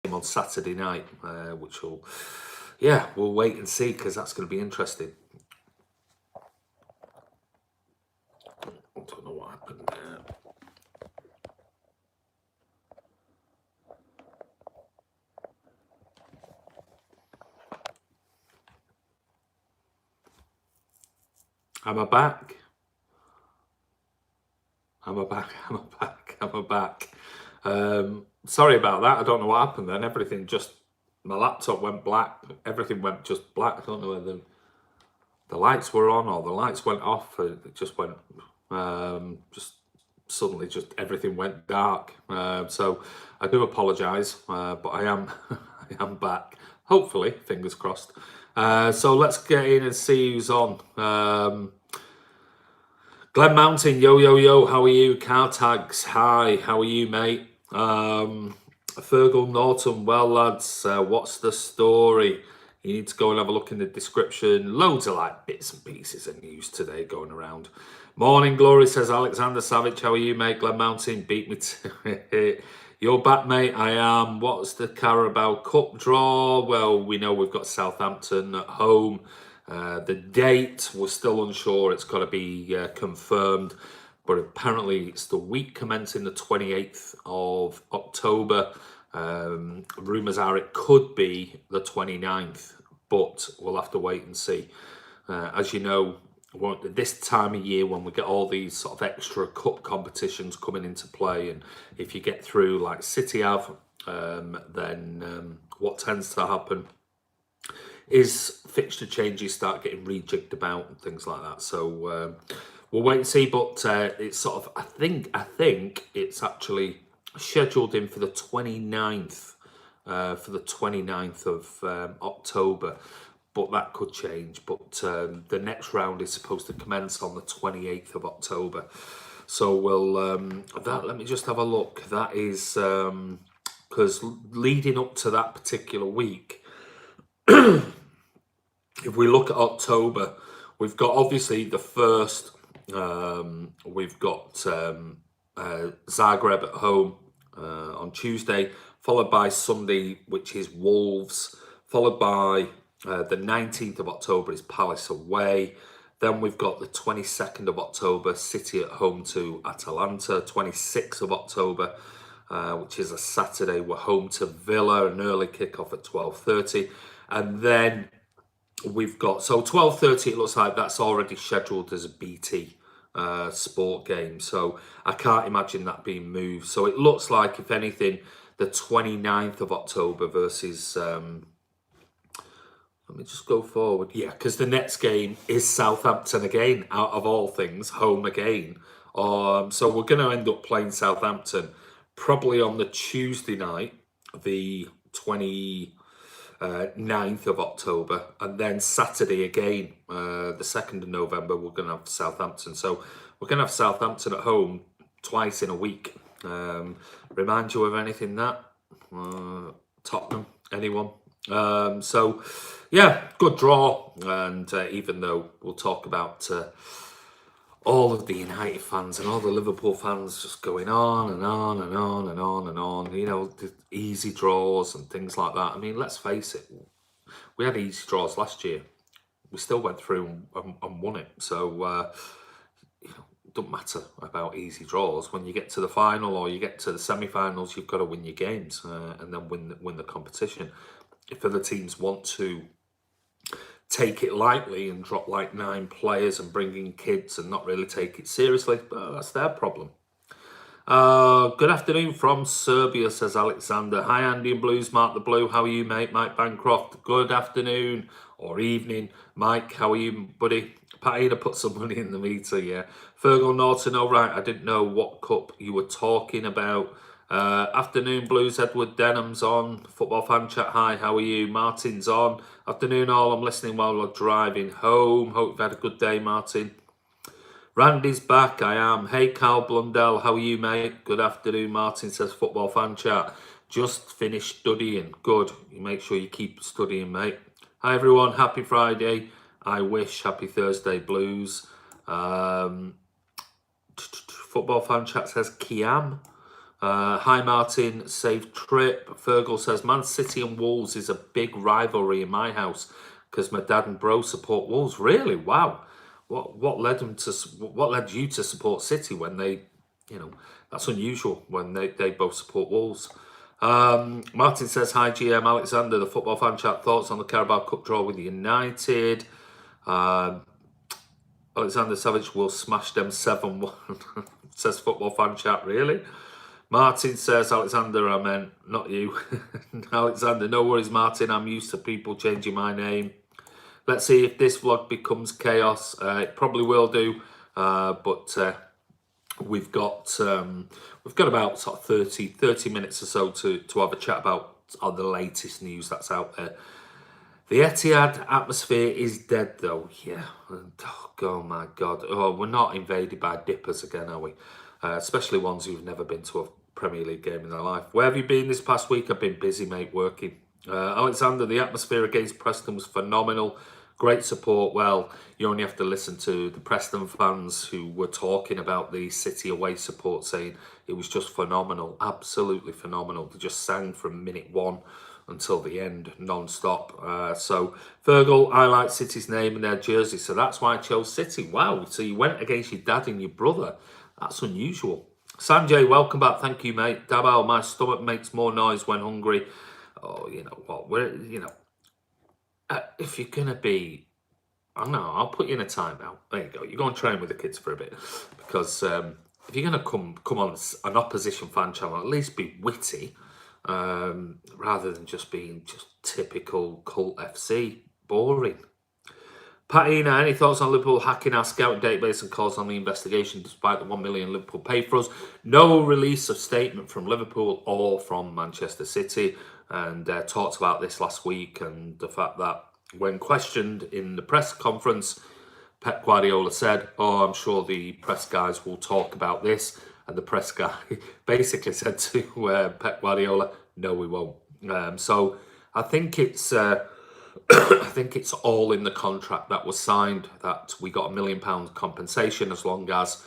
on Saturday night, which will, yeah, we'll wait and see because that's going to be interesting. I don't know what happened there. Am I back? Am I back? Sorry about that. I don't know what happened then. Everything just, my laptop went black. Everything went just black. I don't know whether the lights were on or the lights went off. It just went, just suddenly just everything went dark. So I do apologise, but I am, I am back. Hopefully, fingers crossed. So let's get in and see who's on. Glenn Mountain, yo, how are you? Car Tags, hi, how are you, mate? Fergal Norton, well, lads, what's the story? You need to go and have a look in the description. Loads of like bits and pieces of news today going around. Morning Glory, says Alexander Savage, how are you, mate? Glenn Mountain, beat me to You're back, mate. I am. What's the Carabao Cup draw? Well, we know we've got Southampton at home. The date, we're still unsure. It's got to be confirmed. But apparently it's the week commencing the 28th of October. Rumours are it could be the 29th, but we'll have to wait and see. As you know, this time of year when we get all these sort of extra cup competitions coming into play, and if you get through like City have, then what tends to happen is fixture changes start getting rejigged about and things like that. So we'll wait and see. But it's sort of, I think it's actually scheduled in for the 29th, of October. But that could change. But the next round is supposed to commence on the 28th of October. So we'll let me just have a look. That is because leading up to that particular week. If we look at October, we've got obviously the first, we've got Zagreb at home on Tuesday, followed by Sunday, which is Wolves, followed by the 19th of October is Palace away. Then we've got the 22nd of October, City at home to Atalanta. 26th of October, which is a Saturday, we're home to Villa, an early kickoff at 12:30. And then we've got, so 12:30, it looks like that's already scheduled as a BT sport game. So I can't imagine that being moved. So it looks like, if anything, the 29th of October versus, let me just go forward. Yeah, because the next game is Southampton again, out of all things, home again. So we're going to end up playing Southampton probably on the Tuesday night, the 29th of October, and then Saturday again, the 2nd of November, we're going to have Southampton. So we're going to have Southampton at home twice in a week. Remind you of anything that? Tottenham, anyone? So yeah, good draw. And even though we'll talk about all of the United fans and all the Liverpool fans just going on and on and on and on and on, you know, the easy draws and things like that. I mean, let's face it, we had easy draws last year. We still went through and won it. So you know, it doesn't matter about easy draws. When you get to the final or you get to the semi-finals, you've got to win your games and then win the competition. If other teams want to take it lightly and drop like 9 players and bring in kids and not really take it seriously, but that's their problem. Good afternoon from Serbia, says Alexander. Hi Andy and Blues, Mark the Blue, how are you, mate? Mike Bancroft, good afternoon or evening. Mike, how are you, buddy? Patty to put some money in the meter, yeah. Fergal Norton, all right, I didn't know what cup you were talking about. Afternoon Blues, Edward Denham's on. Football Fan Chat, hi, how are you? Martin's on. Afternoon all, I'm listening while we're driving home. Hope you've had a good day, Martin. Randy's back, I am. Hey Carl Blundell, how are you, mate? Good afternoon, Martin, says Football Fan Chat. Just finished studying. Good, you make sure you keep studying, mate. Hi everyone, happy Friday. I wish, happy Thursday, Blues. Football Fan Chat says Kiam. Hi Martin, safe trip. Fergal says, Man City and Wolves is a big rivalry in my house because my dad and bro support Wolves. Really? Wow. What led you to support City when they, that's unusual when they both support Wolves. Martin says, hi GM Alexander, the football fan chat, thoughts on the Carabao Cup draw with United. Alexander Savage will smash them 7-1. Says football fan chat, really? Martin says, Alexander, I meant, not you. Alexander, no worries, Martin. I'm used to people changing my name. Let's see if this vlog becomes chaos. It probably will do, but we've got about sort of 30 minutes or so to have a chat about the latest news that's out there. The Etihad atmosphere is dead, though. Yeah. Oh my God. Oh, we're not invaded by dippers again, are we? Especially ones who've never been to a Premier League game in their life. Where have you been this past week? I've been busy, mate, working. Alexander, the atmosphere against Preston was phenomenal. Great support. Well, you only have to listen to the Preston fans who were talking about the City away support, saying it was just phenomenal. Absolutely phenomenal. They just sang from minute 1 until the end, non-stop. So, Fergal, I like City's name and their jersey, so that's why I chose City. Wow, so you went against your dad and your brother. That's unusual. Sanjay, welcome back. Thank you, mate. Dabal, my stomach makes more noise when hungry. Oh, you know what? If you're going to be... I don't know, I'll put you in a timeout. There you go. You go and train with the kids for a bit. Because if you're going to come on an opposition fan channel, at least be witty. Rather than just being just typical cult FC. Boring. Patina, any thoughts on Liverpool hacking our scouting database and calls on the investigation despite the 1 million Liverpool paid for us? No release of statement from Liverpool or from Manchester City, and talked about this last week and the fact that when questioned in the press conference, Pep Guardiola said, oh, I'm sure the press guys will talk about this, and the press guy basically said to Pep Guardiola, no, we won't. So I think it's... I think it's all in the contract that was signed, that we got £1 million compensation as long as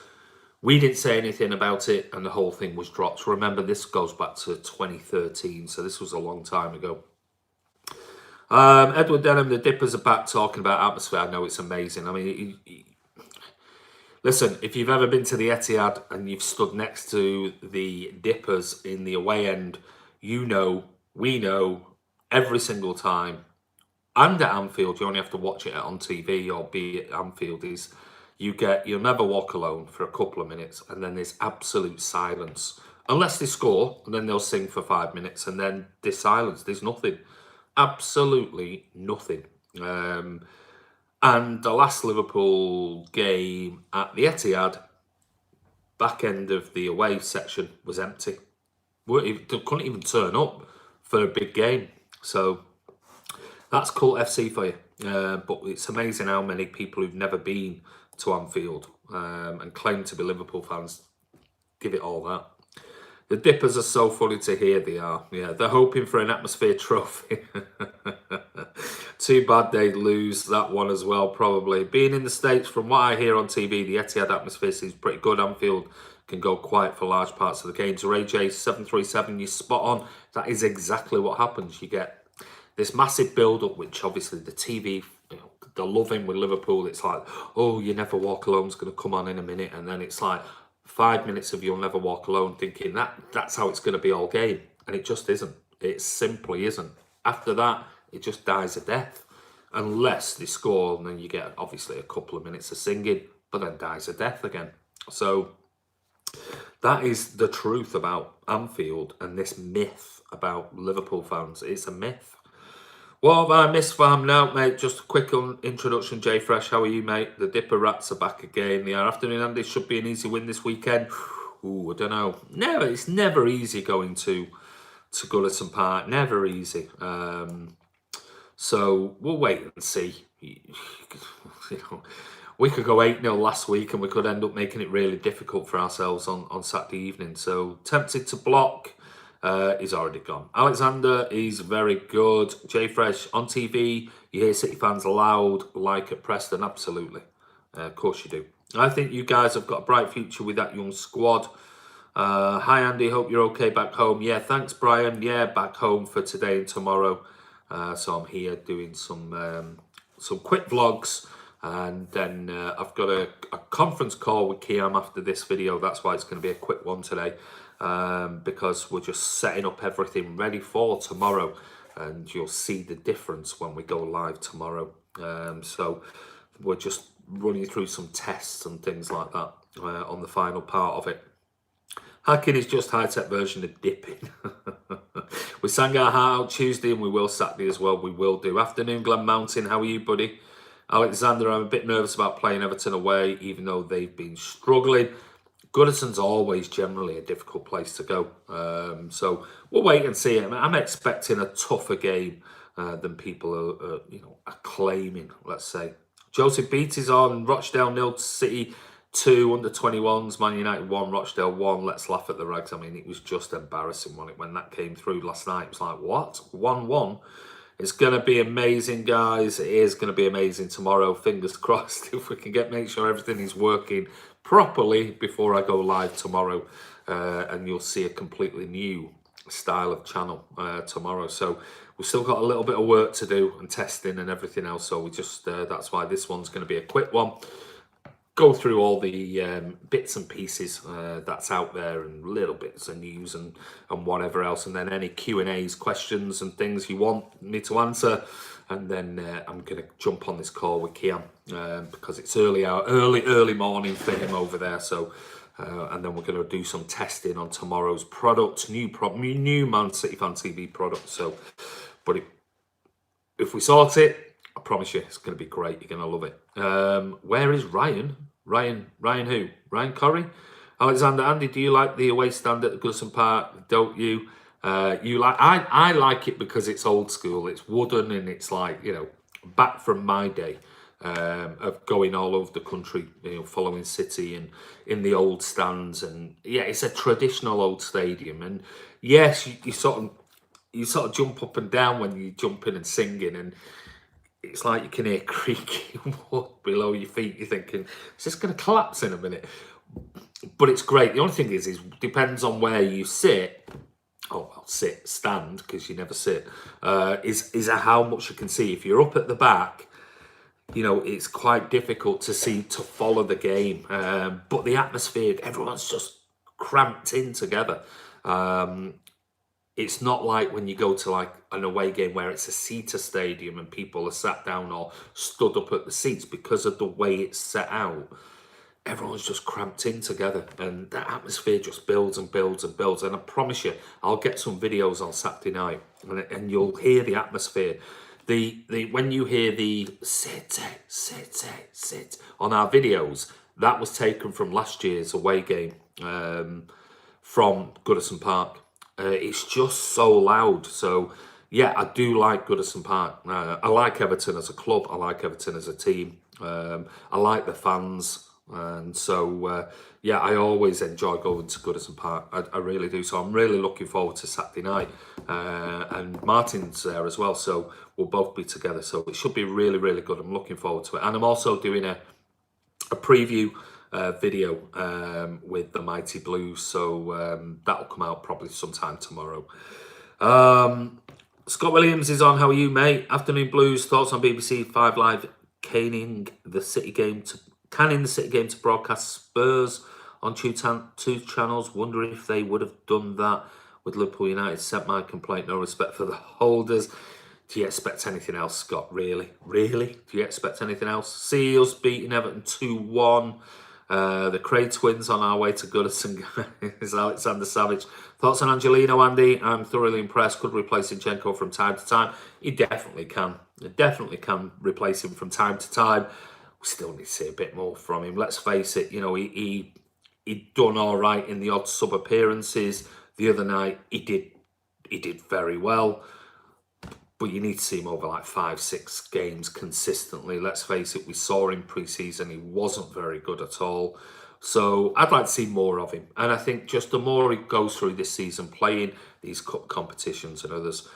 we didn't say anything about it and the whole thing was dropped. Remember, this goes back to 2013, so this was a long time ago. Edward Denham, the Dippers are back talking about atmosphere. I know, it's amazing. I mean, listen, if you've ever been to the Etihad and you've stood next to the Dippers in the away end, we know, every single time. And at Anfield, you only have to watch it on TV or be at Anfield, you'll never walk alone for a couple of minutes, and then there's absolute silence. Unless they score, and then they'll sing for 5 minutes, and then there's silence. There's nothing. Absolutely nothing. And the last Liverpool game at the Etihad, back end of the away section was empty. They couldn't even turn up for a big game. So... that's cult FC for you. But it's amazing how many people who've never been to Anfield and claim to be Liverpool fans give it all that. The Dippers are so funny to hear, they are. Yeah, they're hoping for an atmosphere trophy. Too bad they'd lose that one as well, probably. Being in the States, from what I hear on TV, the Etihad atmosphere seems pretty good. Anfield can go quiet for large parts of the games. Ray J 737, you're spot on. That is exactly what happens. You get this massive build-up, which obviously the TV, they're loving with Liverpool. It's like, oh, You Never Walk Alone's going to come on in a minute. And then it's like 5 minutes of You'll Never Walk Alone, thinking that's how it's going to be all game. And it just isn't. It simply isn't. After that, it just dies a death. Unless they score, and then you get, obviously, a couple of minutes of singing, but then dies a death again. So that is the truth about Anfield and this myth about Liverpool fans. It's a myth. What have I missed, fam? Now, mate, just a quick introduction. Jay Fresh, how are you, mate? The Dipper Rats are back again. The afternoon, Andy, should be an easy win this weekend. Ooh, I don't know. It's never easy going to Goodison Park. Never easy. So we'll wait and see. We could go 8-0 last week and we could end up making it really difficult for ourselves on Saturday evening. So tempted to block. He's already gone. Alexander, he's very good. Jay Fresh, on TV, you hear City fans loud like at Preston. Absolutely. Of course you do. I think you guys have got a bright future with that young squad. Hi Andy, hope you're okay back home. Yeah, thanks Brian. Yeah, back home for today and tomorrow. So I'm here doing some quick vlogs, and then I've got a conference call with Kiam after this video. That's why it's going to be a quick one today, because we're just setting up everything ready for tomorrow, and you'll see the difference when we go live tomorrow. So we're just running through some tests and things like that on the final part of it. Hacking is just high-tech version of dipping. We sang our heart out Tuesday and we will Saturday as well. We will do. Afternoon, Glen Mountain. How are you, buddy? Alexander, I'm a bit nervous about playing Everton away, even though they've been struggling. Goodison's always generally a difficult place to go. So we'll wait and see. I'm expecting a tougher game than people are claiming, let's say. Joseph Beattie's on. Rochdale 0 City 2, under 21s, Man United 1, Rochdale 1. Let's laugh at the rags. I mean, it was just embarrassing when that came through last night. It was like, what? 1-1? It's going to be amazing, guys. It is going to be amazing tomorrow. Fingers crossed if we can make sure everything is working properly before I go live tomorrow. And you'll see a completely new style of channel tomorrow. So we've still got a little bit of work to do and testing and everything else. So we just, that's why this one's going to be a quick one. Go through all the bits and pieces that's out there, and little bits of news and whatever else, and then any Q&As, questions and things you want me to answer, and then I'm going to jump on this call with Kian because it's early morning for him over there. So and then we're going to do some testing on tomorrow's product, new Man City Fan TV product. So, but if we sort it, I promise you, it's going to be great. You're going to love it. Where is Ryan? Ryan who? Ryan Corrie? Alexander, Andy, do you like the away stand at the Goodison Park? Don't you? I like it because it's old school. It's wooden and it's like, back from my day of going all over the country, following City and in the old stands. And yeah, it's a traditional old stadium. And yes, you sort of jump up and down when you're jumping and singing, and it's like you can hear creaking wood below your feet. You're thinking, is this going to collapse in a minute? But it's great. The only thing is depends on where you sit. Oh, well, stand, because you never sit. Is how much you can see. If you're up at the back, it's quite difficult to follow the game. But the atmosphere, everyone's just cramped in together. It's not like when you go to like an away game where it's a seater stadium and people are sat down or stood up at the seats because of the way it's set out. Everyone's just cramped in together, and that atmosphere just builds and builds and builds. And I promise you, I'll get some videos on Saturday night, and you'll hear the atmosphere. When you hear the sit on our videos, that was taken from last year's away game from Goodison Park. It's just so loud. So yeah, I do like Goodison Park. I like Everton as a club. I like Everton as a team. I like the fans. And so, yeah, I always enjoy going to Goodison Park. I really do. So I'm really looking forward to Saturday night. And Martin's there as well. So we'll both be together. So it should be really, really good. I'm looking forward to it. And I'm also doing a preview video with the Mighty Blues. So that'll come out probably sometime tomorrow. Scott Williams is on. How are you, mate? Afternoon Blues. Thoughts on BBC 5 Live canning the City game to broadcast Spurs on two channels. Wonder if they would have done that with Liverpool United. Sent my complaint. No respect for the holders. Do you expect anything else, Scott? Really? Do you expect anything else? Seals beating Everton 2-1. The Cray twins on our way to Goodison is Alexander Savage. Thoughts on Angelino, Andy? I'm thoroughly impressed. Could replace Zinchenko from time to time. He definitely can. He definitely can replace him from time to time. We still need to see a bit more from him. Let's face it, he done all right in the odd sub appearances. The other night he did very well. But you need to see him over like 5-6 games consistently. Let's face it, we saw him pre-season. He wasn't very good at all. So I'd like to see more of him. And I think just the more he goes through this season playing these cup competitions and others,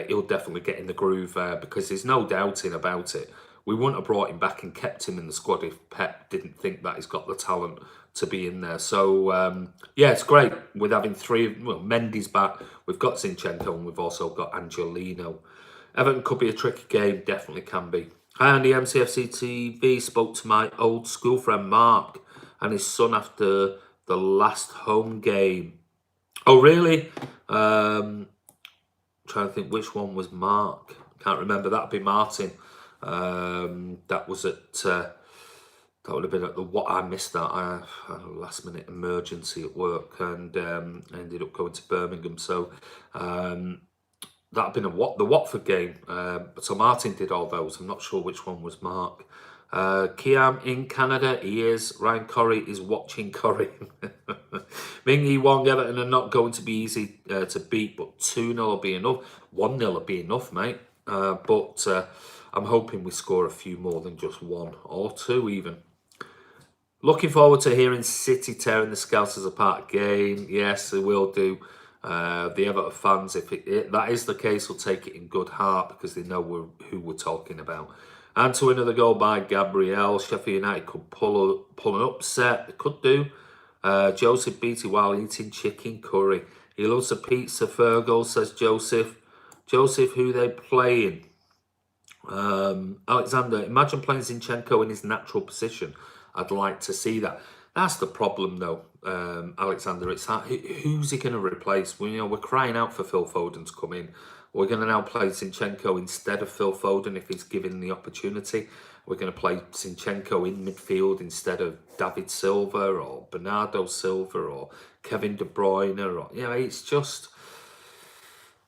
he'll definitely get in the groove because there's no doubting about it. we wouldn't have brought him back and kept him in the squad if Pep didn't think that he's got the talent to be in there. So, yeah, it's great with having three. Well, Mendy's back. We've got Zinchenko and we've also got Angelino. Everton could be a tricky game. Definitely can be. Hi, Andy. MCFC TV spoke to my old school friend Mark and his son after the last home game. Oh, really? Trying to think which one was Mark. Can't remember. That'd be Martin. That was at... that would have been at the... What I missed that. I had a last-minute emergency at work and ended up going to Birmingham. So... that had been the Watford game. So Martin did all those. I'm not sure which one was Mark. Kiam in Canada, he is. Ryan Corrie is watching Corrie. Mingy Wong, Everton are not going to be easy to beat, but 2-0 will be enough. 1-0 will be enough, mate. But I'm hoping we score a few more than just 1 or 2 even. Looking forward to hearing City tearing the Scousers apart again. Yes, they will do. The Everton fans, if that is the case, will take it in good heart because they know who we're talking about. And to another goal by Gabriel. Sheffield United could pull an upset. They could do. Joseph beat it while eating chicken curry. He loves a pizza, Fergal, says Joseph. Joseph, who they playing? Alexander, imagine playing Zinchenko in his natural position. I'd like to see that. That's the problem, though, Alexander. It's that, who's he going to replace? We're crying out for Phil Foden to come in. We're going to now play Zinchenko instead of Phil Foden if he's given the opportunity. We're going to play Zinchenko in midfield instead of David Silva or Bernardo Silva or Kevin De Bruyne. Or, it's just...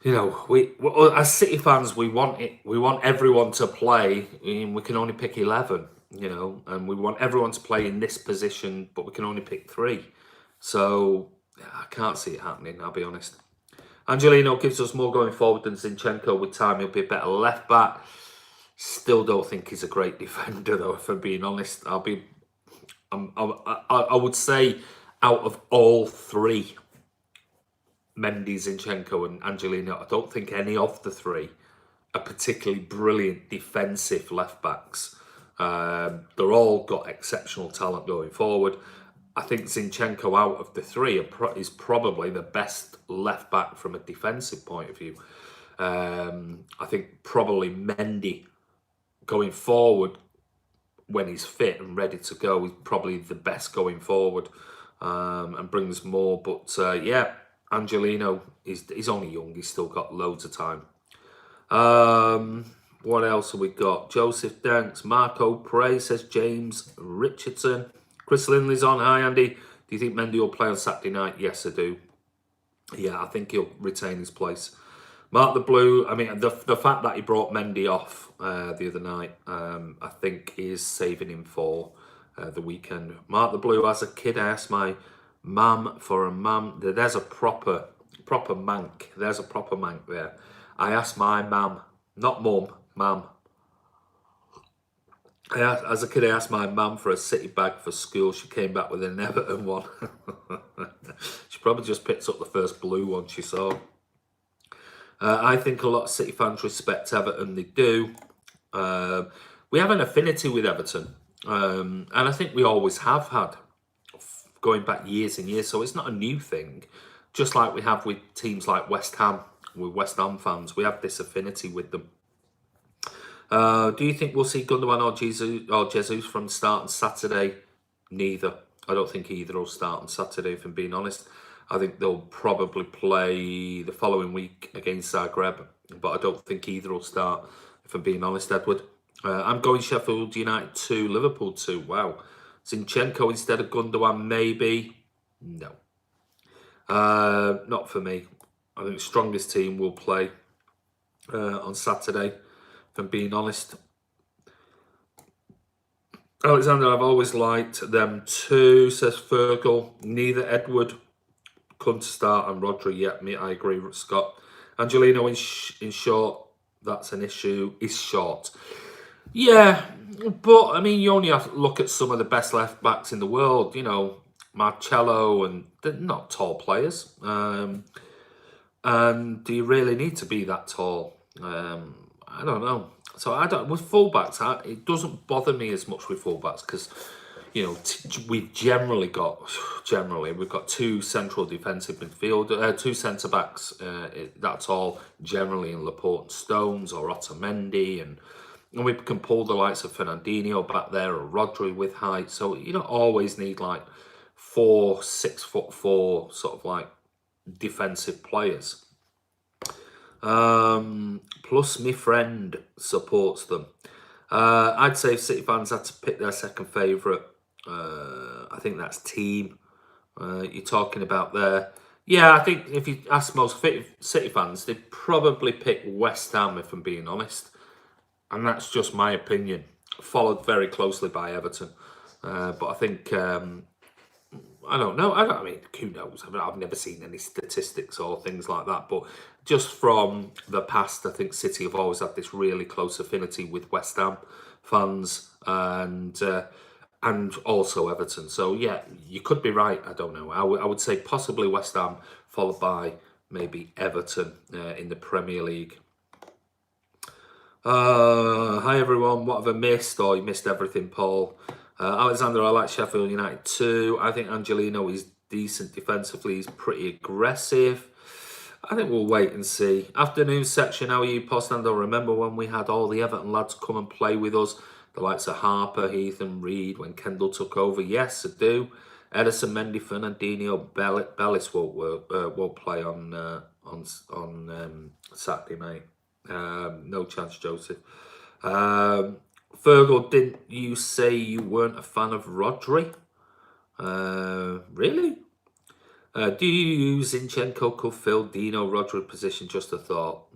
we as City fans, we want it. We want everyone to play. We can only pick 11. And we want everyone to play in this position, but we can only pick 3. So I can't see it happening, I'll be honest. Angelino gives us more going forward than Zinchenko. With time, he'll be a better left back. Still don't think he's a great defender, though, if I'm being honest. I would say out of all 3, Mendy, Zinchenko and Angelino, I don't think any of the 3 are particularly brilliant defensive left backs. They're all got exceptional talent going forward. I think Zinchenko out of the 3 is probably the best left back from a defensive point of view. I think probably Mendy going forward when he's fit and ready to go is probably the best going forward and brings more. But yeah, Angelino, he's only young. He's still got loads of time. What else have we got? Joseph Danks, Marco Prey, says James Richardson. Chris Lindley's on. Hi, Andy. Do you think Mendy will play on Saturday night? Yes, I do. Yeah, I think he'll retain his place. Mark the Blue, I mean, the fact that he brought Mendy off the other night, I think is saving him for the weekend. Mark the Blue, as a kid, I asked my mum for a mum. There's a proper mank. There's a proper mank there. I asked my mum, not mum, mum. As a kid, I asked my mum for a City bag for school. She came back with an Everton one. She probably just picked up the first blue one she saw. I think a lot of City fans respect Everton. They do. We have an affinity with Everton. And I think we always have had, going back years and years. So it's not a new thing. Just like we have with teams like West Ham, with West Ham fans. We have this affinity with them. Do you think we'll see Gundogan or Jesus from the start on Saturday? Neither. I don't think either will start on Saturday, if I'm being honest. I think they'll probably play the following week against Zagreb, but I don't think either will start, if I'm being honest, Edward. I'm going Sheffield United 2, Liverpool 2. Wow. Zinchenko instead of Gundogan, maybe? No. Not for me. I think the strongest team will play on Saturday, if I'm being honest. Alexander, I've always liked them too, says Fergal. Neither Edward couldn't start and Rodri yet. Me, I agree with Scott. Angelino in short, that's an issue. He's short. Yeah, but I mean, you only have to look at some of the best left backs in the world. Marcello, and they're not tall players. And do you really need to be that tall? I don't know. So I don't, with fullbacks, it doesn't bother me as much with fullbacks because, you know, we've got two central defensive midfielders, two centre backs. That's all generally in Laporte and Stones or Otamendi, and we can pull the likes of Fernandinho back there or Rodri with height. So you don't always need like 4 6'4" sort of like defensive players. Plus, my friend supports them. I'd say if City fans had to pick their second favourite, I think that's Team. You're talking about there. Yeah, I think if you ask most City fans, they'd probably pick West Ham, if I'm being honest. And that's just my opinion, followed very closely by Everton. But I think, I don't know. I mean, who knows? I've never seen any statistics or things like that. But just from the past, I think City have always had this really close affinity with West Ham fans and also Everton. So yeah, you could be right. I don't know. I would say possibly West Ham, followed by maybe Everton in the Premier League. Hi everyone. What have I missed? Oh, you missed everything, Paul. Alexander, I like Sheffield United too. I think Angelino is decent defensively. He's pretty aggressive. I think we'll wait and see. Afternoon section, how are you, Postando? Remember when we had all the Everton lads come and play with us? The likes of Harper, Heath and Reed when Kendall took over? Yes, I do. Edison, Mendy, Fernandinho, Bellis won't play on Saturday, mate. No chance, Joseph. Fergal, didn't you say you weren't a fan of Rodri? Really? Do you use Zinchenko could fill Dino Rodri position? Just a thought.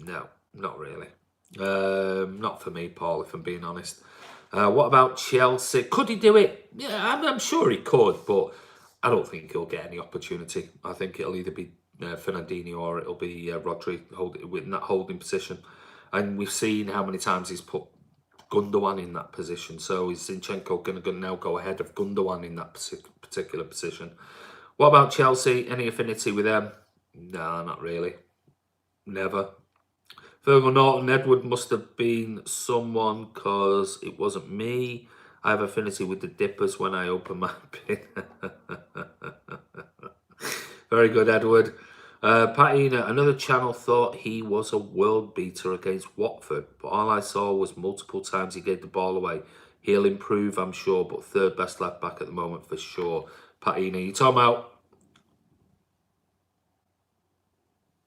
No, not really. Not for me, Paul, if I'm being honest. What about Chelsea? Could he do it? Yeah, I'm sure he could, but I don't think he'll get any opportunity. I think it'll either be Fernandinho or it'll be Rodri in that holding position. And we've seen how many times he's put Gundogan in that position. So is Zinchenko going to now go ahead of Gundogan in that particular position? What about Chelsea? Any affinity with them? No, not really. Never. Virgil Norton Edward must have been someone because it wasn't me. I have affinity with the Dippers when I open my bin. Very good, Edward. Patina, another channel thought he was a world beater against Watford, but all I saw was multiple times he gave the ball away. He'll improve, I'm sure, but third best left back at the moment for sure. Patina, you talking about?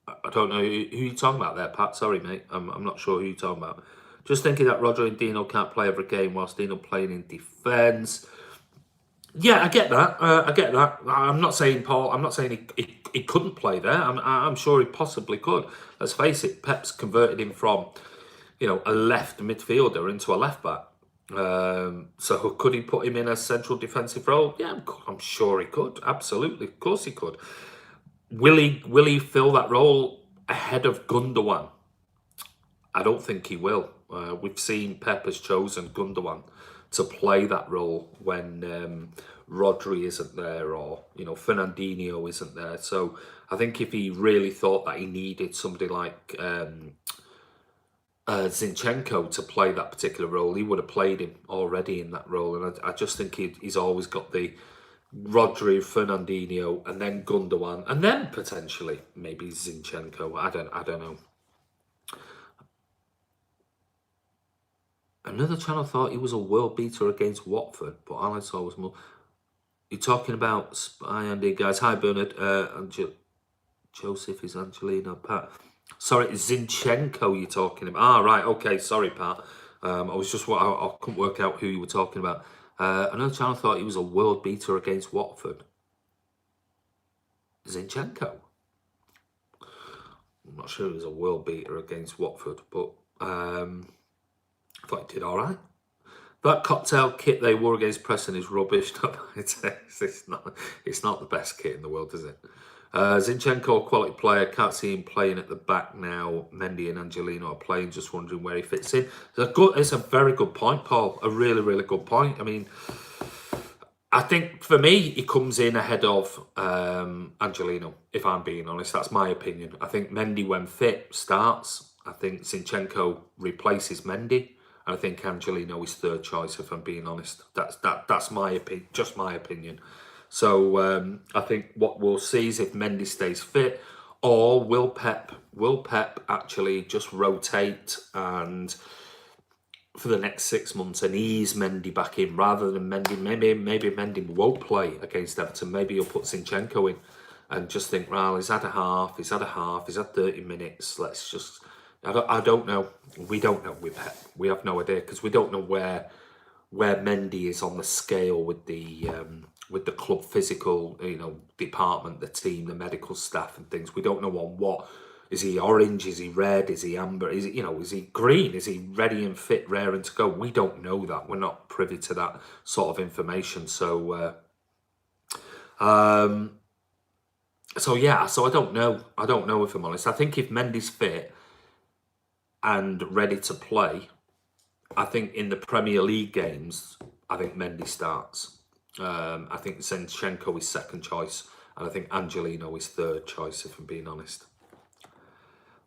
I don't know who you're talking about there, Pat. Sorry, mate. I'm not sure who you're talking about. Just thinking that Rodri and Dino can't play every game whilst Dino playing in defence. Yeah, I get that. I get that. I'm not saying, Paul, I'm not saying he couldn't play there. I'm sure he possibly could. Let's face it, Pep's converted him from, a left midfielder into a left back. So could he put him in a central defensive role? Yeah, I'm sure he could. Absolutely. Of course he could. Will he fill that role ahead of Gundogan? I don't think he will. We've seen Pep has chosen Gundogan to play that role when Rodri isn't there or Fernandinho isn't there. So I think if he really thought that he needed somebody like Zinchenko to play that particular role, he would have played him already in that role. And I just think he's always got the Rodri, Fernandinho, and then Gundogan, and then potentially maybe Zinchenko. I don't know. Another channel thought he was a world beater against Watford, but all I saw was more. You're talking about Spy Andy, guys. Hi, Bernard. Joseph is Angelino. Pat. Sorry, Zinchenko you're talking about. Ah, right. Okay, sorry, Pat. I was just I couldn't work out who you were talking about. Another channel thought he was a world beater against Watford. Zinchenko. I'm not sure he was a world beater against Watford, but I thought he did all right. That cocktail kit they wore against Preston is rubbish. It's not the best kit in the world, is it? Zinchenko, quality player. Can't see him playing at the back now. Mendy and Angelino are playing. Just wondering where he fits in. It's a very good point, Paul. A really, really good point. I mean, I think for me, he comes in ahead of Angelino, if I'm being honest. That's my opinion. I think Mendy, when fit, starts. I think Zinchenko replaces Mendy. I think Angelino is third choice, if I'm being honest. That's my opinion, just my opinion. So I think what we'll see is if Mendy stays fit, or will Pep actually just rotate and for the next 6 months and ease Mendy back in rather than Mendy. Maybe Mendy won't play against Everton. Maybe he'll put Zinchenko in and just think, well, he's had 30 minutes. Let's just. I don't know. We don't know with Pep. We have no idea because we don't know where Mendy is on the scale with the club physical, department, the team, the medical staff and things. We don't know on what. Is he orange? Is he red? Is he amber? Is he green? Is he ready and fit, raring to go? We don't know that. We're not privy to that sort of information. So yeah. So I don't know. I don't know if I'm honest. I think if Mendy's fit and ready to play, I think in the Premier League games, I think Mendy starts. I think Zinchenko is second choice, and I think Angelino is third choice, if I'm being honest.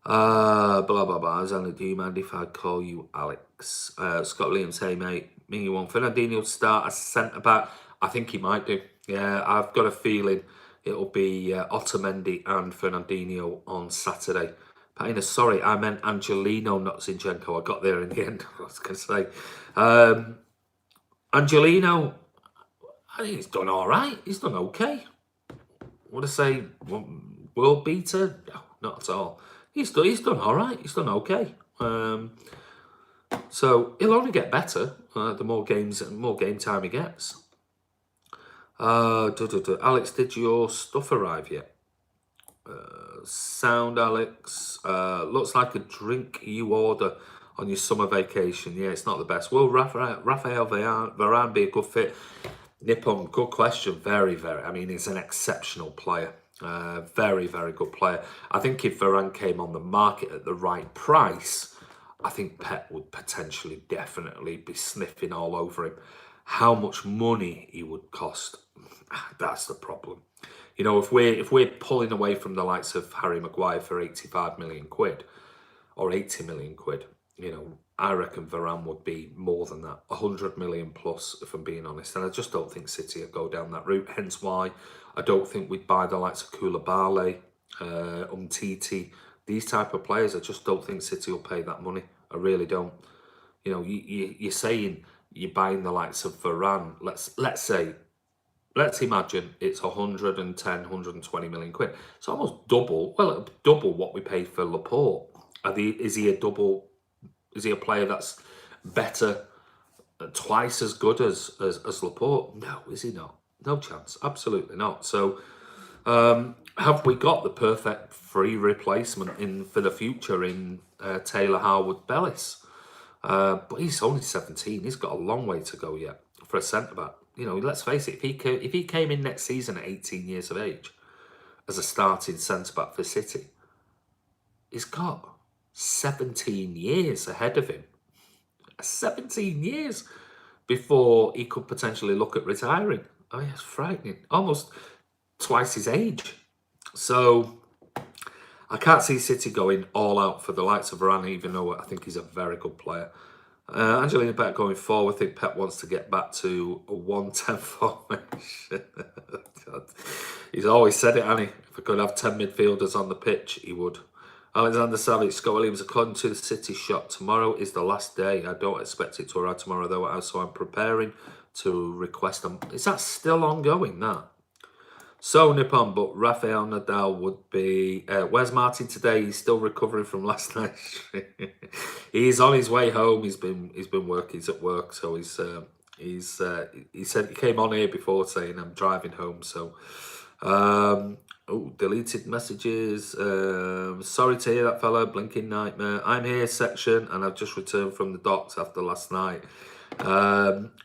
Blah blah blah. Zanna, do you mind if I call you Alex? Scott Williams, hey mate, you want Fernandinho to start as centre back? I think he might do. Yeah, I've got a feeling it'll be Otamendi and Fernandinho on Saturday. Patina, sorry, I meant Angelino, not Zinchenko. I got there in the end. I was going to say Angelino. I think he's done all right. He's done okay. Would I say world beater? No, not at all. He's done all right. He's done okay. So he'll only get better the more game time he gets. Alex, did your stuff arrive yet? Sound, Alex. Looks like a drink you order on your summer vacation. Yeah, it's not the best. Will Rafael Varane be a good fit? Nippon, good question. Very, very. I mean, he's an exceptional player. Very, very good player. I think if Varane came on the market at the right price, I think Pep would potentially definitely be sniffing all over him. How much money he would cost, that's the problem. If we're pulling away from the likes of Harry Maguire for 85 million quid or 80 million quid, I reckon Varane would be more than that, 100 million plus, if I'm being honest. And I just don't think City will go down that route. Hence why I don't think we'd buy the likes of Koulibaly, Umtiti, these type of players. I just don't think City will pay that money. I really don't. You're saying you're buying the likes of Varane. Let's imagine it's 110, 120 million quid. It's almost double what we paid for Laporte. Is he a player that's better, twice as good as Laporte? No, is he not? No chance. Absolutely not. So have we got the perfect free replacement for the future in Taylor Harwood-Bellis? But he's only 17. He's got a long way to go yet for a centre-back. Let's face it, if he came in next season at 18 years of age as a starting centre-back for City, he's got 17 years ahead of him. 17 years before he could potentially look at retiring. Oh, yeah, it's frightening. Almost twice his age. So I can't see City going all out for the likes of Varane, even though I think he's a very good player. Angelina Beck going forward. I think Pep wants to get back to a 1-10 formation. He's always said it, hasn't he? If I could have 10 midfielders on the pitch, he would. Alexander Savage, Scott Williams, according to the City shot, tomorrow is the last day. I don't expect it to arrive tomorrow, though, so I'm preparing to request them. Is that still ongoing, that? So, Nippon, but Rafael Nadal would be... where's Martin today? He's still recovering from last night. He's on his way home. He's been working. He's at work, so he said he came on here before saying I'm driving home. So, deleted messages. Sorry to hear that, fella. Blinking nightmare. I'm here section, and I've just returned from the docks after last night.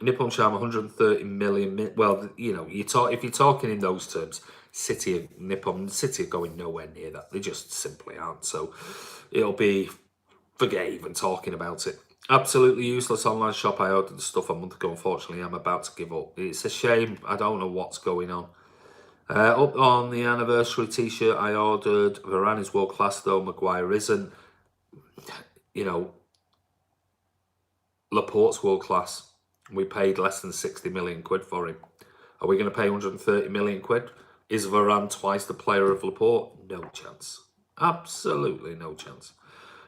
Nippon Sham 130 million. Well, if you're talking in those terms, Nippon City are going nowhere near that. They just simply aren't. So it'll be forget even talking about it. Absolutely useless online shop. I ordered the stuff a month ago. Unfortunately, I'm about to give up. It's a shame. I don't know what's going on. Up on the anniversary t-shirt I ordered. Varane is world class though. Maguire isn't. you know, Laporte's world class. We paid less than 60 million quid for him. Are we going to pay 130 million quid? Is Varane twice the player of Laporte? No chance. Absolutely no chance.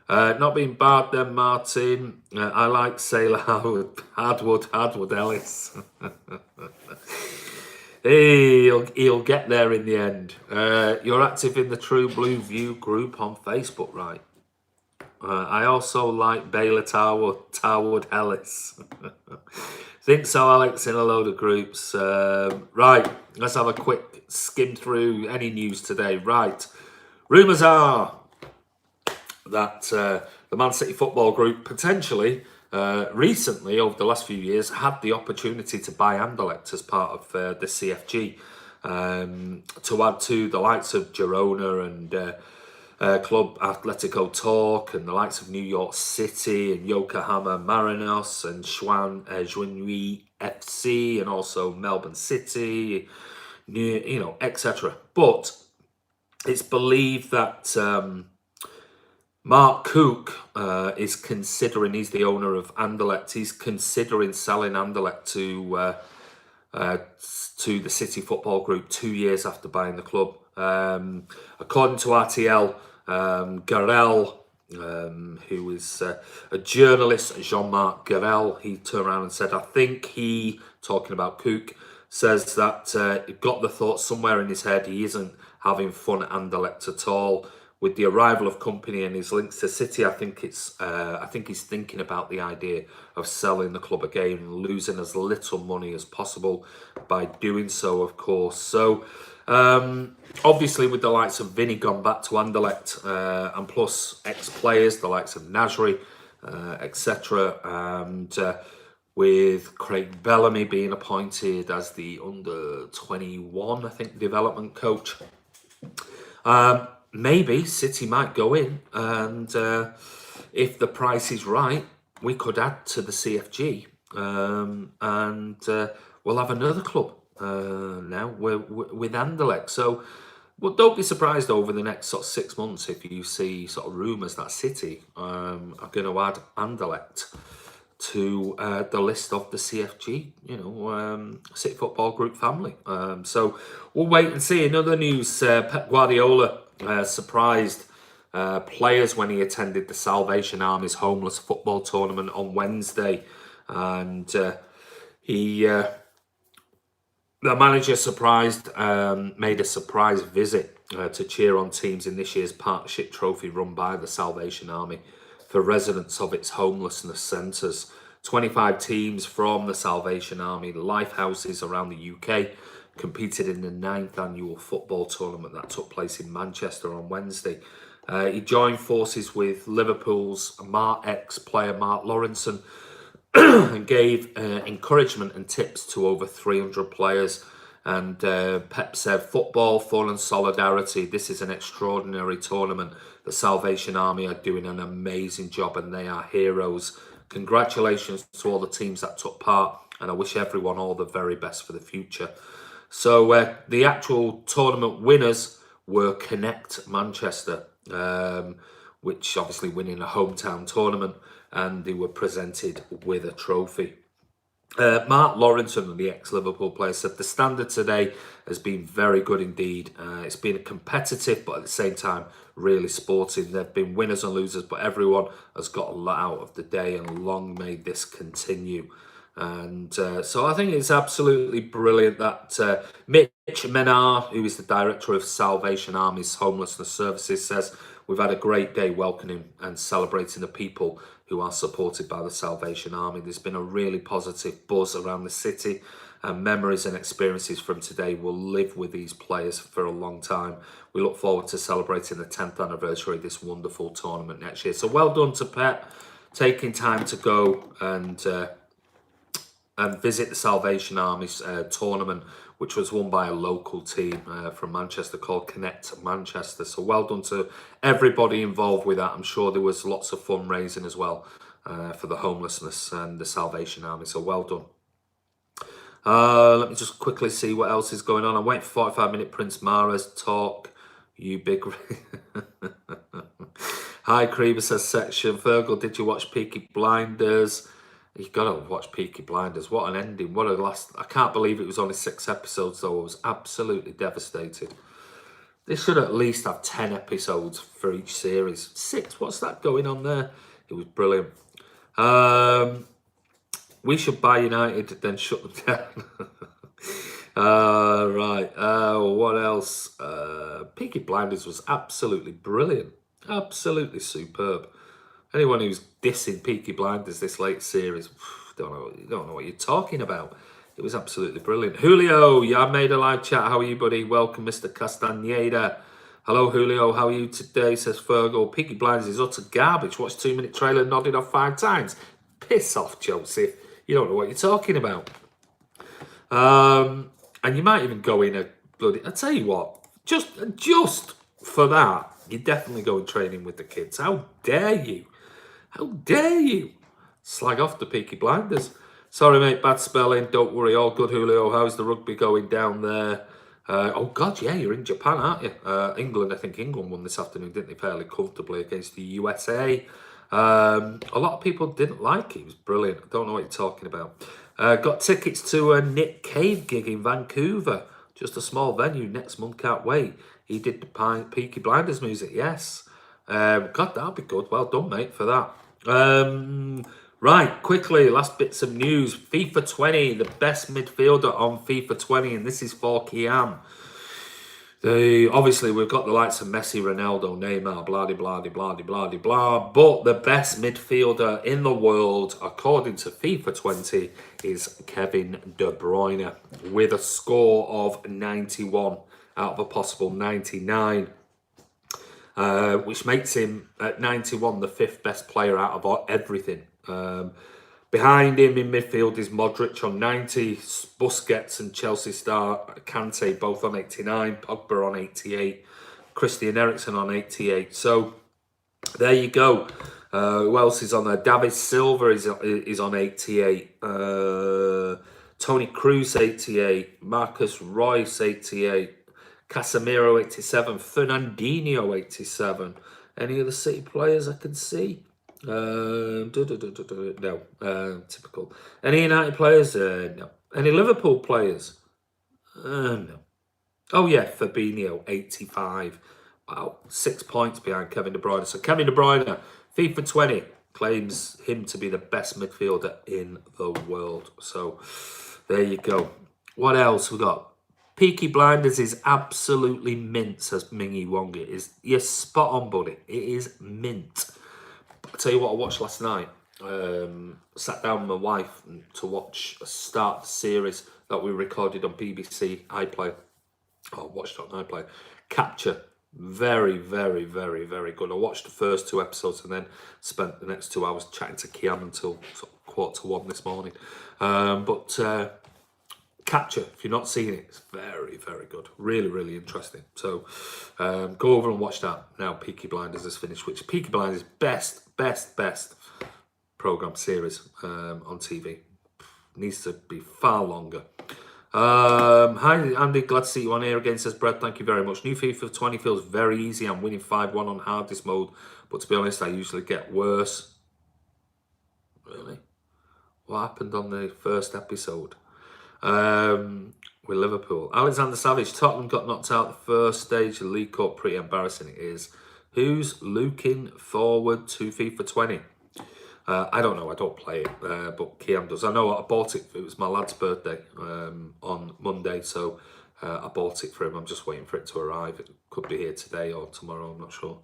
Not being bad then, Martin. I like Sailor Hardwood Ellis. Hey, he'll get there in the end. You're active in the True Blue View group on Facebook, right? I also like Baylor Tarwood Ellis. Think so, Alex, in a load of groups. Right, let's have a quick skim through any news today. Right, rumours are that the Man City Football Group potentially, recently, over the last few years, had the opportunity to buy Anderlecht as part of the CFG, to add to the likes of Girona and Club Atletico Torque and the likes of New York City and Yokohama Marinos and Juinui FC and also Melbourne City, etc. But it's believed that Mark Cook is considering, he's the owner of Anderlecht, he's considering selling Anderlecht to the City Football Group 2 years after buying the club. According to RTL, Garel, who is a journalist, Jean-Marc Garel, he turned around and said, I think he, talking about Cook, says that he got the thought somewhere in his head he isn't having fun at Anderlecht at all. With the arrival of company and his links to City, I think he's thinking about the idea of selling the club again and losing as little money as possible by doing so, of course. So, obviously, with the likes of Vinny gone back to Anderlecht, and plus ex-players, the likes of Nasri, etc., and with Craig Bellamy being appointed as the under-21, I think, development coach. Maybe City might go in, and if the price is right, we could add to the CFG, and we'll have another club now with Anderlecht. So, well, don't be surprised over the next sort of 6 months if you see sort of rumours that City are going to add Anderlecht to the list of the CFG, City Football Group family. So we'll wait and see. In other news, Pep Guardiola surprised players when he attended the Salvation Army's homeless football tournament on Wednesday, and the manager made a surprise visit to cheer on teams in this year's partnership trophy run by the Salvation Army for residents of its homelessness centres. 25 teams from the Salvation Army lifehouses around the UK competed in the 9th annual football tournament that took place in Manchester on Wednesday. He joined forces with Liverpool's ex-player Mark Lawrenson and gave encouragement and tips to over 300 players. And Pep said, football, fun and solidarity. This is an extraordinary tournament. The Salvation Army are doing an amazing job and they are heroes. Congratulations to all the teams that took part, and I wish everyone all the very best for the future. So the actual tournament winners were Connect Manchester, which obviously winning a hometown tournament, and they were presented with a trophy. Mark Lawrenson, the ex-Liverpool player, said the standard today has been very good indeed. It's been competitive, but at the same time, really sporting. There have been winners and losers, but everyone has got a lot out of the day, and long may this continue. And so I think it's absolutely brilliant that Mitch Menard, who is the director of Salvation Army's Homelessness Services, says, we've had a great day welcoming and celebrating the people who are supported by the Salvation Army. There's been a really positive buzz around the city, and memories and experiences from today will live with these players for a long time. We look forward to celebrating the 10th anniversary of this wonderful tournament next year. So well done to Pep, taking time to go and visit the Salvation Army's tournament, which was won by a local team from Manchester called Connect Manchester. So well done to everybody involved with that. I'm sure there was lots of fundraising as well for the homelessness and the Salvation Army. So well done. Let me just quickly see what else is going on. I'm waiting for 45-minute Prince Mahrez talk. You big... Hi, Creeper says section. Fergal, did you watch Peaky Blinders? You gotta watch Peaky Blinders. What an ending. What a last. I can't believe it was only 6 episodes, though. I was absolutely devastated. They should at least have 10 episodes for each series. 6, what's that going on there? It was brilliant. We should buy United, then shut them down. Right. What else? Peaky Blinders was absolutely brilliant. Absolutely superb. Anyone who's dissing Peaky Blinders this late series, don't know what you're talking about. It was absolutely brilliant. Julio, yeah, I made a live chat. How are you, buddy? Welcome, Mr. Castaneda. Hello, Julio. How are you today? Says Fergal. Peaky Blinders is utter garbage. Watched 2-minute trailer, nodded off 5 times. Piss off, Joseph. You don't know what you're talking about. And you might even go in a bloody. I tell you what, just for that, you're definitely going training with the kids. How dare you? How dare you? Slag off the Peaky Blinders. Sorry, mate, bad spelling. Don't worry, all good, Julio. How's the rugby going down there? Oh, God, yeah, you're in Japan, aren't you? England, I think England won this afternoon, didn't they? Fairly comfortably against the USA. A lot of people didn't like it. It was brilliant. I don't know what you're talking about. Got tickets to a Nick Cave gig in Vancouver. Just a small venue next month. Can't wait. He did the Peaky Blinders music, yes. God, that'd be good. Well done, mate, for that. Right, quickly, last bits of news. FIFA 20, the best midfielder on FIFA 20, and this is for Kiam. Obviously, we've got the likes of Messi, Ronaldo, Neymar, blah, blah, blah, blah, blah, blah. But the best midfielder in the world, according to FIFA 20, is Kevin De Bruyne with a score of 91 out of a possible 99. Which makes him, at 91, the 5th best player out of everything. Behind him in midfield is Modric on 90, Busquets and Chelsea star Kante both on 89, Pogba on 88, Christian Eriksen on 88. So there you go. Who else is on there? David Silva is on 88. Tony Cruz 88. Marcus Royce 88. Casemiro 87. Fernandinho 87. Any other City players I can see? No. Typical. Any United players? No. Any Liverpool players? No. Oh yeah, Fabinho 85. Wow, 6 points behind Kevin De Bruyne. So Kevin De Bruyne, FIFA 20, claims him to be the best midfielder in the world. So there you go. What else we got? Peaky Blinders is absolutely mint, says Mingy Wonga. You're spot on, buddy. It is mint. I'll tell you what I watched last night. Sat down with my wife to watch a start series that we recorded on BBC iPlayer. Watched on iPlayer. Capture. Very, very, very, very good. I watched the first 2 episodes and then spent the next 2 hours chatting to Kiam until sort of 1:15 this morning. Capture, if you're not seeing it, it's very, very good. Really, really interesting. So go over and watch that now. Peaky Blinders has finished, which Peaky Blinders best program series on TV. Needs to be far longer. Hi Andy, glad to see you on here again, says Brett. Thank you very much. New FIFA 20 feels very easy. I'm winning 5-1 on hardest mode, but to be honest, I usually get worse. Really? What happened on the first episode? With Liverpool. Alexander Savage, Tottenham got knocked out the first stage of the League Cup. Pretty embarrassing it is. Who's looking forward to FIFA 20? I don't know, I don't play it, but Kiam does. I know I bought it, it was my lad's birthday on Monday, so I bought it for him. I'm just waiting for it to arrive. It could be here today or tomorrow, I'm not sure.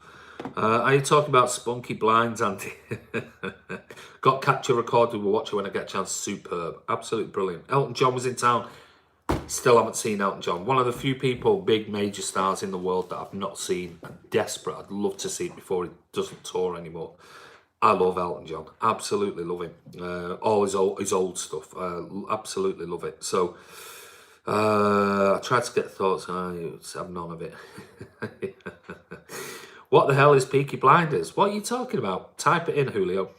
Are you talking about Spunky Blinds, Andy? Got capture recorded, we'll watch it when I get a chance. Superb, absolutely brilliant. Elton John was in town. Still haven't seen Elton John. One of the few people, big major stars in the world that I've not seen. I'm desperate. I'd love to see it before he doesn't tour anymore. I love Elton John. Absolutely love him. All his old stuff. Absolutely love it. So I tried to get thoughts. I have none of it. What the hell is Peaky Blinders? What are you talking about? Type it in, Julio.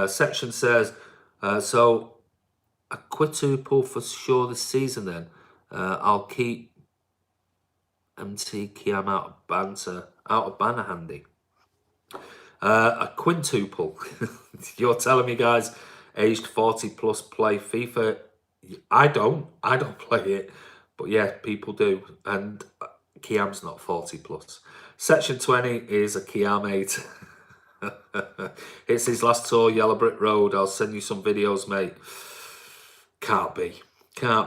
Section says, so a quadruple for sure this season then. I'll keep MT Kiam out of banner handy. A quintuple. You're telling me, guys, aged 40 plus play FIFA? I don't play it, but yeah, people do. And Kiam's not 40 plus. Section 20 is a Kiam 8. It's his last tour, Yellow Brick Road. I'll send you some videos, mate. Can't be.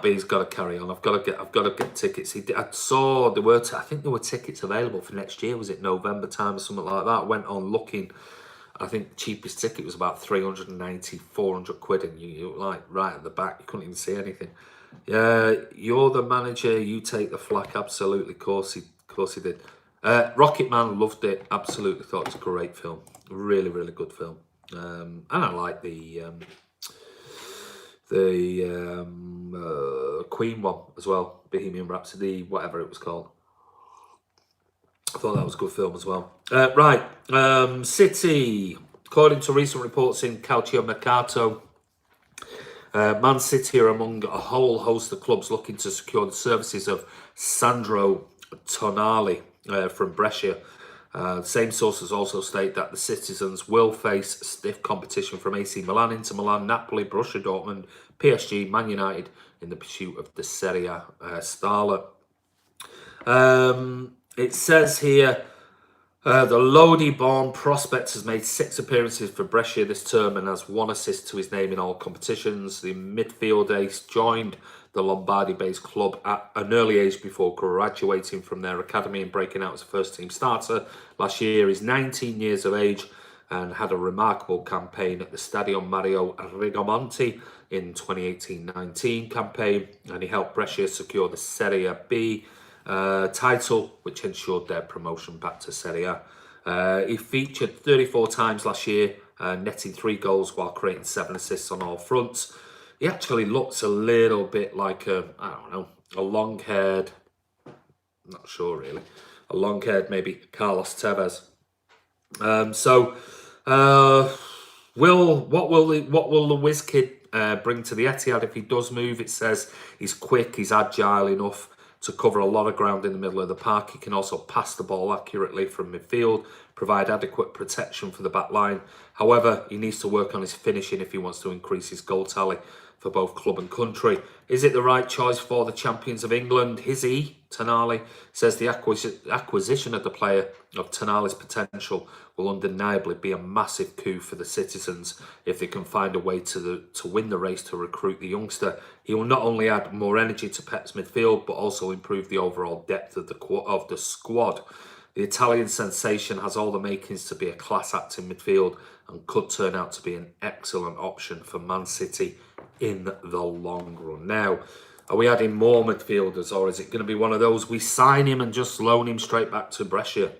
He's got to carry on. I've got to get tickets. I saw there were. I think there were tickets available for next year. Was it November time or something like that? Went on looking. I think the cheapest ticket was about 390, 400 quid, and you were like right at the back. You couldn't even see anything. Yeah, you're the manager. You take the flak. Absolutely, of course he did. Rocket Man, loved it. Absolutely thought it was a great film. Really, really good film. And I like the Queen one as well, Bohemian Rhapsody, whatever it was called. I thought that was a good film as well. Right, City. According to recent reports in Calcio Mercato, Man City are among a whole host of clubs looking to secure the services of Sandro Tonali from Brescia. Same sources also state that the citizens will face stiff competition from AC Milan, Inter Milan, Napoli, Borussia Dortmund, PSG, Man United in the pursuit of the Serie A starlet. It says here, the Lodi-born prospect has made 6 appearances for Brescia this term and has 1 assist to his name in all competitions. The midfield ace joined the Lombardy-based club at an early age before graduating from their academy and breaking out as a first-team starter. Last year, he's 19 years of age and had a remarkable campaign at the Stadio Mario Rigomonti in 2018-19 campaign, and he helped Brescia secure the Serie B title, which ensured their promotion back to Serie A. He featured 34 times last year, netting 3 goals while creating 7 assists on all fronts. He actually looks a little bit like a long-haired, not sure really, a long-haired maybe Carlos Tevez. What will the whiz kid bring to the Etihad if he does move? It says he's quick, he's agile enough to cover a lot of ground in the middle of the park. He can also pass the ball accurately from midfield, provide adequate protection for the back line. However, he needs to work on his finishing if he wants to increase his goal tally for both club and country. Is it the right choice for the champions of England? Is he? Tonali says the acquisition of the player of Tonali's potential will undeniably be a massive coup for the citizens if they can find a way to win the race to recruit the youngster. He will not only add more energy to Pep's midfield, but also improve the overall depth of the squad. The Italian sensation has all the makings to be a class act in midfield and could turn out to be an excellent option for Man City in the long run. Now, are we adding more midfielders, or is it going to be one of those we sign him and just loan him straight back to Brescia?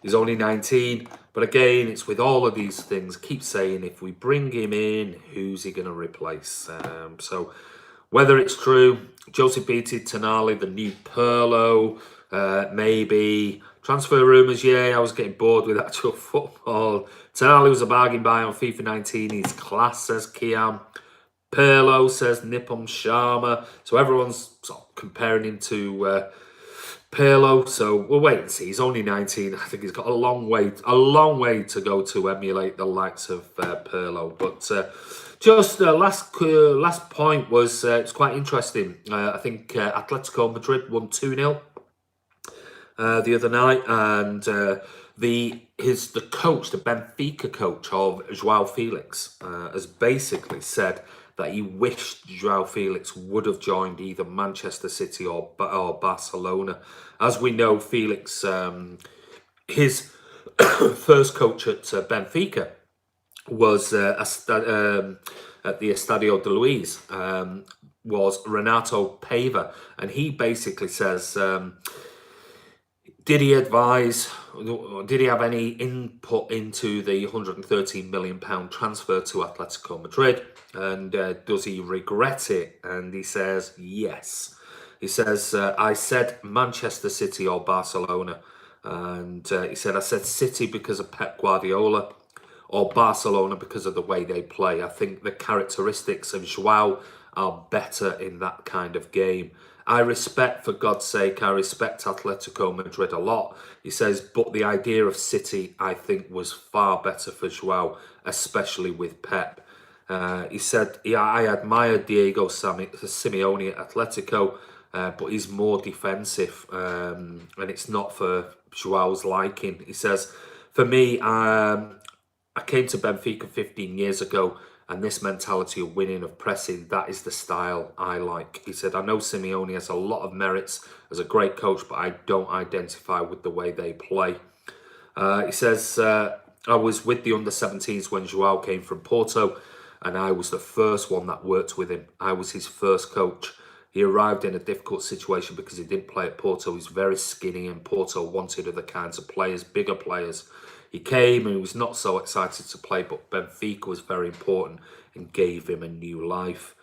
He's only 19, but again, it's with all of these things, keep saying if we bring him in, who's he going to replace? So whether it's true, Joseph Beattie, Tonali, the new Pirlo, maybe. Transfer rumours, yeah, I was getting bored with actual football. Tonali was a bargain buy on FIFA 19. He's class, says Kiam. Pirlo, says Nippon Sharma. So everyone's sort of comparing him to Pirlo. So we'll wait and see. He's only 19. I think he's got a long way to go to emulate the likes of Pirlo. But just last point was it's quite interesting. I think Atletico Madrid won 2-0. The other night, and the coach, the Benfica coach of João Felix, has basically said that he wished João Felix would have joined either Manchester City or Barcelona. As we know, Felix, his first coach at Benfica was at the Estadio de Luis, was Renato Paiva, and he basically says, did he have any input into the £113 million transfer to Atletico Madrid? And does he regret it? And he says, yes. He says, I said Manchester City or Barcelona. And he said, I said City because of Pep Guardiola or Barcelona because of the way they play. I think the characteristics of João are better in that kind of game. I respect, for God's sake, I respect Atletico Madrid a lot. He says, but the idea of City, I think, was far better for Joao, especially with Pep. He said, yeah, I admire Diego Simeone at Atletico, but he's more defensive, and it's not for Joao's liking. He says, for me, I came to Benfica 15 years ago, and this mentality of winning, of pressing, that is the style I like. He said, I know Simeone has a lot of merits as a great coach, but I don't identify with the way they play. He says, I was with the under-17s when Joao came from Porto, and I was the first one that worked with him. I was his first coach. He arrived in a difficult situation because he didn't play at Porto. He's very skinny, and Porto wanted other kinds of players, bigger players. He came and he was not so excited to play, but Benfica was very important and gave him a new life.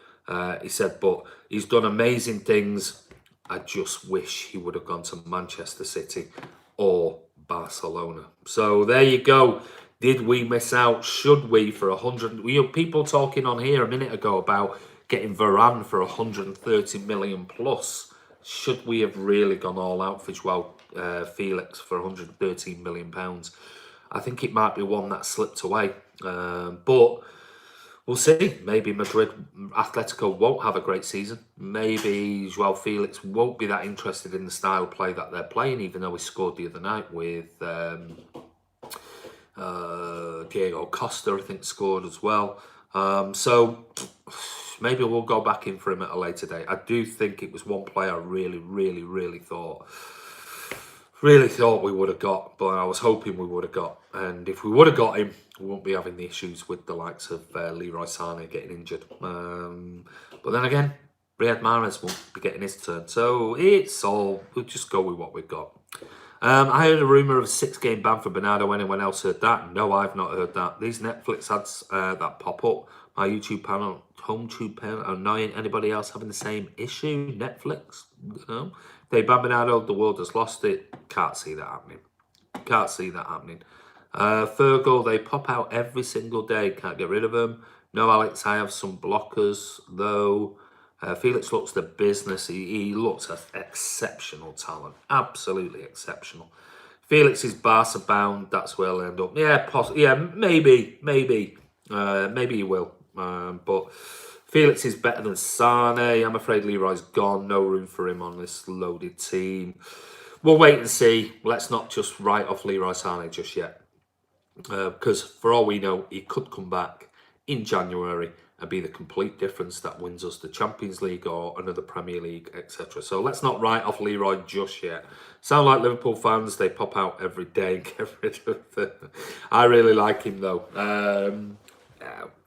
He said, but he's done amazing things. I just wish he would have gone to Manchester City or Barcelona. So there you go. Did we miss out? Should we for 100? We had people talking on here a minute ago about getting Varane for 130 million plus. Should we have really gone all out for Joao Felix for 113 million pounds? I think it might be one that slipped away, but we'll see. Maybe Atletico won't have a great season. Maybe Joao Felix won't be that interested in the style of play that they're playing, even though he scored the other night with Diego Costa, I think, scored as well. So maybe we'll go back in for him at a later date. I do think it was one player I really thought we would have got, but I was hoping we would have got. And if we would have got him, we won't be having the issues with the likes of Leroy Sané getting injured. But then again, Riyad Mahrez won't be getting his turn. So we'll just go with what we've got. I heard a rumour of a 6-game ban for Bernardo. Anyone else heard that? No, I've not heard that. These Netflix ads that pop up, my YouTube panel, HomeTube panel, are annoying. Anybody else having the same issue? Netflix? No. They ban Bernardo, the world has lost it. Can't see that happening. Can't see that happening. Fergal, they pop out every single day. Can't get rid of them. No, Alex, I have some blockers, though. Felix looks the business. He looks an exceptional talent. Absolutely exceptional. Felix is Barca bound. That's where he'll end up. Yeah, maybe he will. But Felix is better than Sané. I'm afraid Leroy's gone. No room for him on this loaded team. We'll wait and see. Let's not just write off Leroy Sané just yet. Because for all we know, he could come back in January and be the complete difference that wins us the Champions League or another Premier League, etc. So let's not write off Leroy just yet. Sound like Liverpool fans, they pop out every day and get rid of them. I really like him though.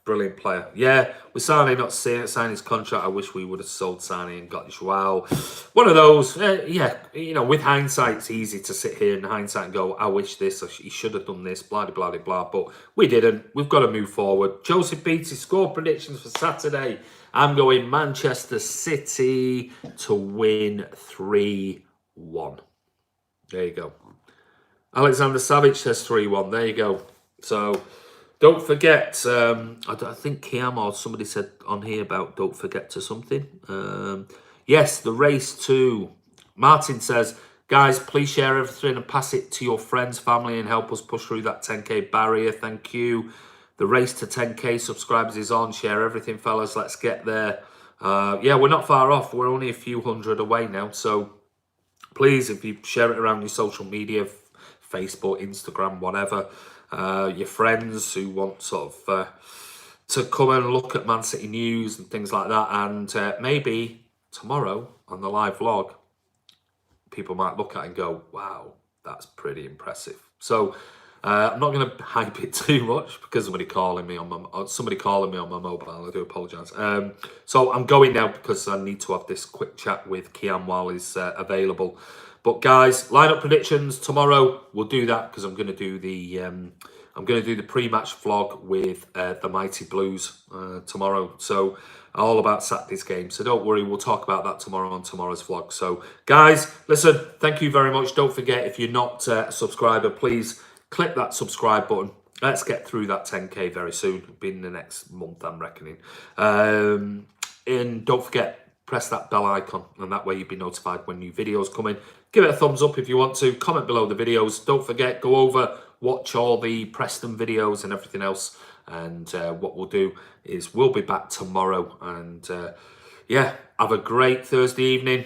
Brilliant player. Yeah, with Sané not signing his contract, I wish we would have sold Sané and got Joao. One of those, with hindsight, it's easy to sit here in hindsight and go, I wish this, or he should have done this, blah, blah, blah, blah. But we didn't. We've got to move forward. Joseph Beattie, score predictions for Saturday. I'm going Manchester City to win 3-1. There you go. Alexander Savage says 3-1. There you go. So don't forget, I think Kiam or somebody said on here about don't forget to something. Yes, the race to... Martin says, guys, please share everything and pass it to your friends, family, and help us push through that 10k barrier. Thank you. The race to 10k subscribers is on. Share everything, fellas. Let's get there. Yeah, we're not far off. We're only a few hundred away now. So please, if you share it around your social media, Facebook, Instagram, whatever, your friends who want sort of to come and look at Man City news and things like that, and maybe tomorrow on the live vlog, people might look at it and go, wow, that's pretty impressive. So I'm not going to hype it too much because somebody calling me on my mobile. I do apologise. So I'm going now because I need to have this quick chat with Kian while he's available. But guys, lineup predictions tomorrow. We'll do that because I'm going to do the pre-match vlog with the Mighty Blues tomorrow. So all about Saturday's game. So don't worry, we'll talk about that tomorrow on tomorrow's vlog. So guys, listen, thank you very much. Don't forget, if you're not a subscriber, please click that subscribe button. Let's get through that 10k very soon. It'll be in the next month, I'm reckoning. And don't forget, press that bell icon, and that way you'll be notified when new videos come in. Give it a thumbs up if you want to. Comment below the videos. Don't forget, go over, watch all the Preston videos and everything else. And what we'll do is we'll be back tomorrow. And yeah, have a great Thursday evening.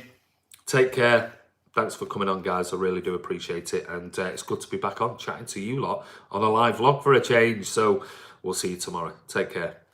Take care. Thanks for coming on, guys. I really do appreciate it. And it's good to be back on chatting to you lot on a live vlog for a change. So we'll see you tomorrow. Take care.